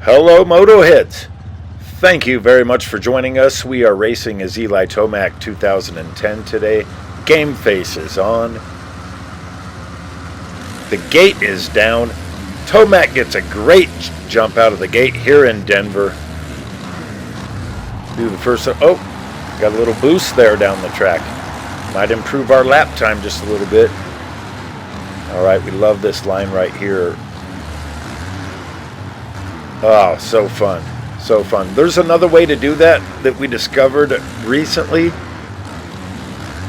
Hello, Motoheads. Thank you very much for joining us. We are racing as Eli Tomac 2010 today. Game face is on. The gate is down. Tomac gets a great jump out of the gate here in Denver. Do the first. Oh, got a little boost there down the track. Might improve our lap time just a little bit. All right, we love this line right here. Oh, so fun. So fun. There's another way to do that we discovered recently.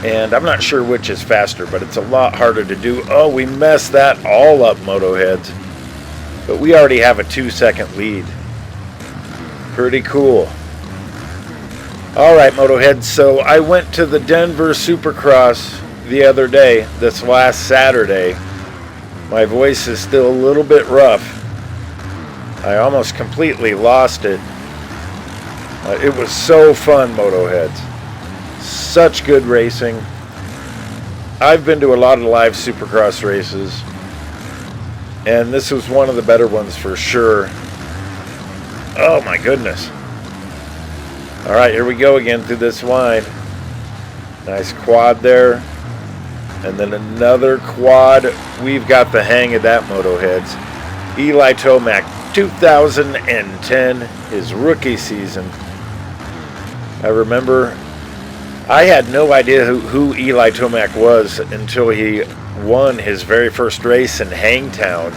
And I'm not sure which is faster, but it's a lot harder to do. Oh, we messed that all up, Motoheads. But we already have a 2-second lead. Pretty cool. All right, Motoheads. So I went to the Denver Supercross the other day, this last Saturday. My voice is still a little bit rough. I almost completely lost it. It was so fun, Motoheads. Such good racing. I've been to a lot of live Supercross races, and this was one of the better ones for sure. Oh my goodness. All right, here we go again through this line. Nice quad there. And then another quad. We've got the hang of that, Motoheads. Eli Tomac, 2010, his rookie season. I remember I had no idea who Eli Tomac was until he won his very first race in Hangtown.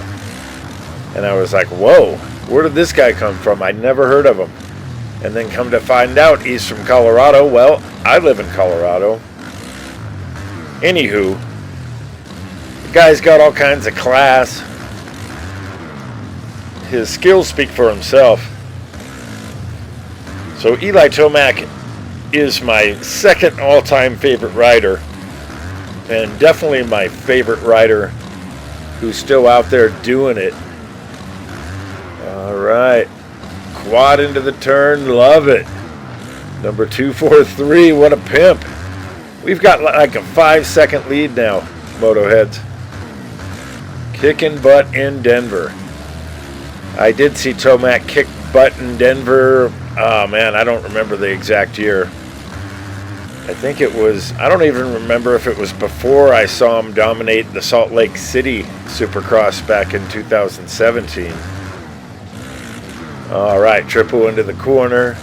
And I was like, whoa, where did this guy come from? I'd never heard of him. And then come to find out he's from Colorado. Well, I live in Colorado. Anywho, the guy's got all kinds of class. His skills speak for himself. So Eli Tomac is my second all-time favorite rider, and definitely my favorite rider who's still out there doing it. All right, quad into the turn, love it. Number 243, what a pimp. We've got like a 5-second lead now, Motoheads. Kicking butt in Denver. I did see Tomac kick butt in Denver. Oh man, I don't remember the exact year. I think it was, I don't even remember if it was before I saw him dominate the Salt Lake City Supercross back in 2017. All right, triple into the corner.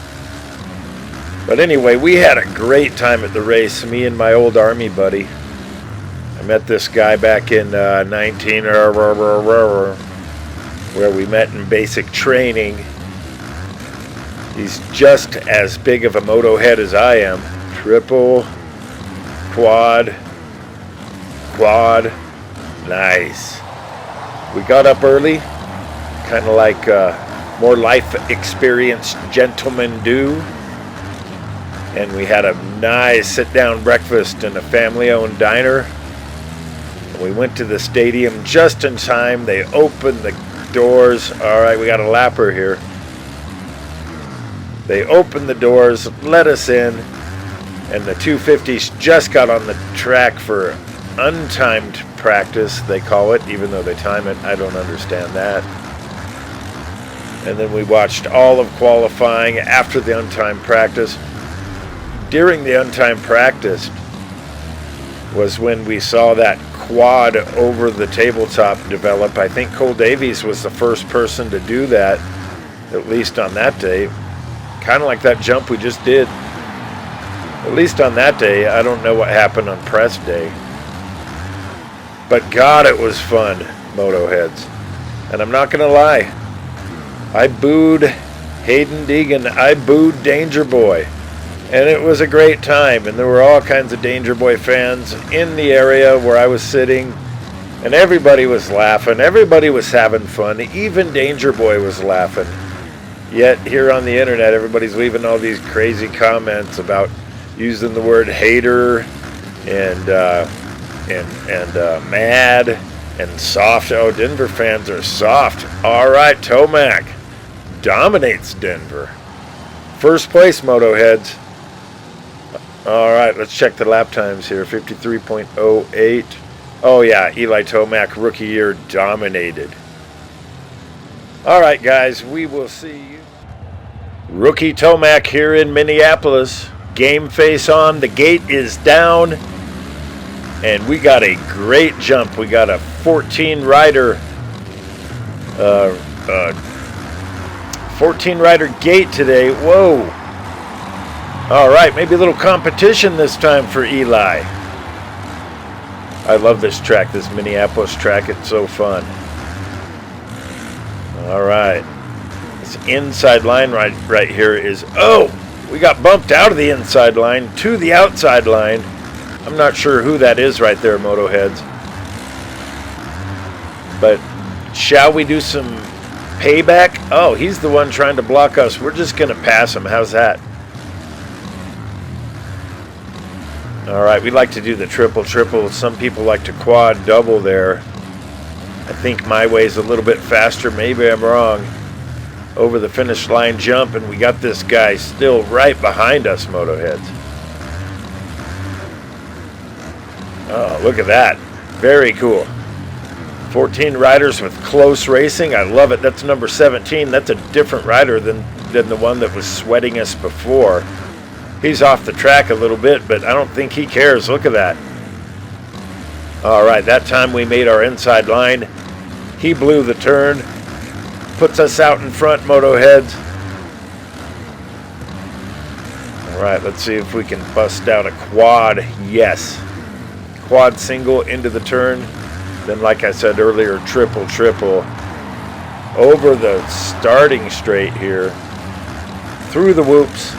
But anyway, we had a great time at the race, me and my old Army buddy. I met this guy back in 19, where we met in basic training. He's just as big of a motohead as I am. Triple, quad, nice. We got up early, kind of like more life experienced gentlemen do. And we had a nice sit-down breakfast in a family-owned diner. And we went to the stadium just in time. They opened the doors. All right, we got a lapper here. They opened the doors, let us in, and the 250s just got on the track for untimed practice, they call it, even though they time it. I don't understand that. And then we watched all of qualifying after the untimed practice. During the untimed practice was when we saw that quad over the tabletop develop. I think Cole Davies was the first person to do that, at least on that day. Kind of like that jump we just did. At least on that day. I don't know what happened on press day. But God, it was fun, Motoheads. And I'm not going to lie. I booed Hayden Deegan. I booed Danger Boy. And it was a great time, and there were all kinds of Danger Boy fans in the area where I was sitting, and everybody was laughing, everybody was having fun, even Danger Boy was laughing. Yet here on the internet, everybody's leaving all these crazy comments about using the word hater and mad and soft. Oh, Denver fans are soft. All right, Tomac dominates Denver. First place, Motoheads. All right, let's check the lap times here. 53.08. Oh, yeah, Eli Tomac, rookie year, dominated. All right, guys, we will see you. Rookie Tomac here in Minneapolis. Game face on. The gate is down. And we got a great jump. We got a 14-rider 14-rider gate today. Whoa. All right, maybe a little competition this time for Eli. I love this track, this Minneapolis track. It's so fun. All right. This inside line right here is, oh, we got bumped out of the inside line to the outside line. I'm not sure who that is right there, Moto Heads. But shall we do some payback? Oh, he's the one trying to block us. We're just going to pass him. How's that? All right, we like to do the triple. Some people like to quad double there. I think my way's a little bit faster. Maybe I'm wrong. Over the finish line jump, and we got this guy still right behind us, Moto Heads. Oh, look at that. Very cool. 14 riders with close racing. I love it. That's number 17. That's a different rider than the one that was sweating us before. He's off the track a little bit, but I don't think he cares. Look at that. All right, that time we made our inside line. He blew the turn. Puts us out in front, Moto Heads. All right, let's see if we can bust out a quad. Yes. Quad single into the turn. Then, like I said earlier, triple. Over the starting straight here. Through the whoops.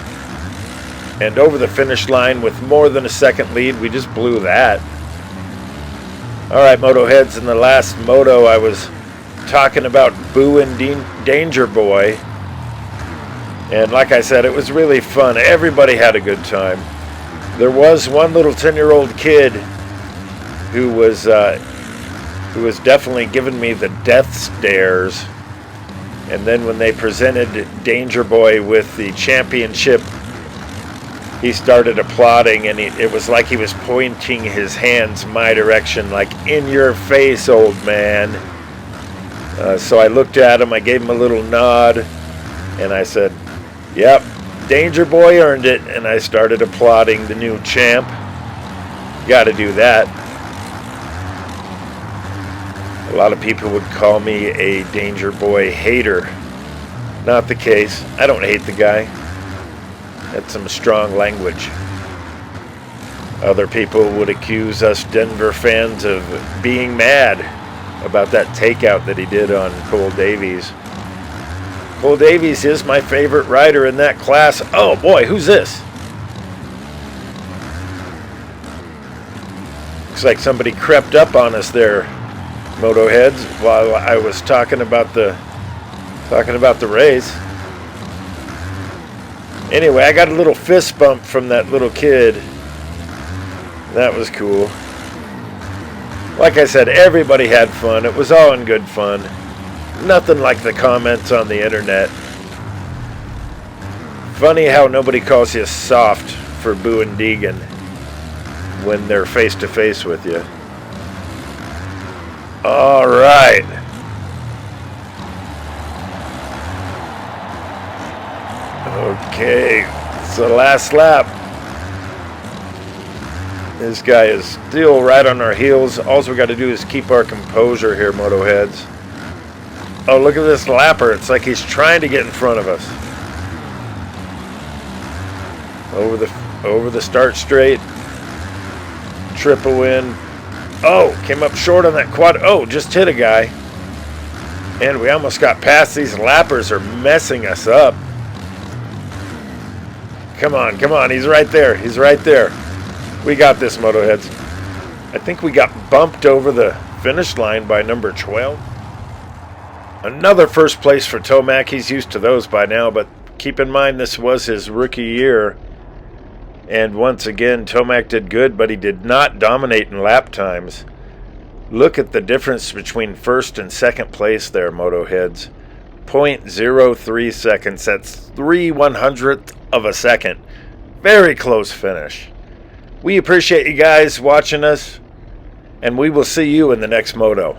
And over the finish line with more than a second lead. We just blew that. All right, Moto Heads, in the last moto I was talking about Boo and Danger Boy. And like I said, it was really fun. Everybody had a good time. There was one little 10-year-old kid who was definitely giving me the death stares. And then when they presented Danger Boy with the championship, he started applauding, and it was like he was pointing his hands my direction, like, in your face, old man. So I looked at him, I gave him a little nod, and I said, yep, Danger Boy earned it, and I started applauding the new champ. Got to do that. A lot of people would call me a Danger Boy hater. Not the case. I don't hate the guy. That's some strong language. Other people would accuse us Denver fans of being mad about that takeout that he did on Cole Davies. Cole Davies is my favorite rider in that class. Oh boy, who's this? Looks like somebody crept up on us there, Moto Heads, while I was talking about the race. Anyway, I got a little fist bump from that little kid. That was cool. Like I said, everybody had fun. It was all in good fun. Nothing like the comments on the internet. Funny how nobody calls you soft for Boo and Deegan when they're face to face with you. All right. Okay, it's the last lap. This guy is still right on our heels. All we got to do is keep our composure here, Moto Heads. Oh, look at this lapper. It's like he's trying to get in front of us. Over the start straight. Triple in. Oh, came up short on that quad. Oh, just hit a guy. And we almost got past. These lappers are messing us up. Come on. He's right there. We got this, Moto Heads. I think we got bumped over the finish line by number 12. Another first place for Tomac. He's used to those by now, but keep in mind this was his rookie year. And once again, Tomac did good, but he did not dominate in lap times. Look at the difference between first and second place there, Moto Heads. 0.03 seconds. That's 3/100th of a second. Very close finish. We appreciate you guys watching us, and we will see you in the next moto.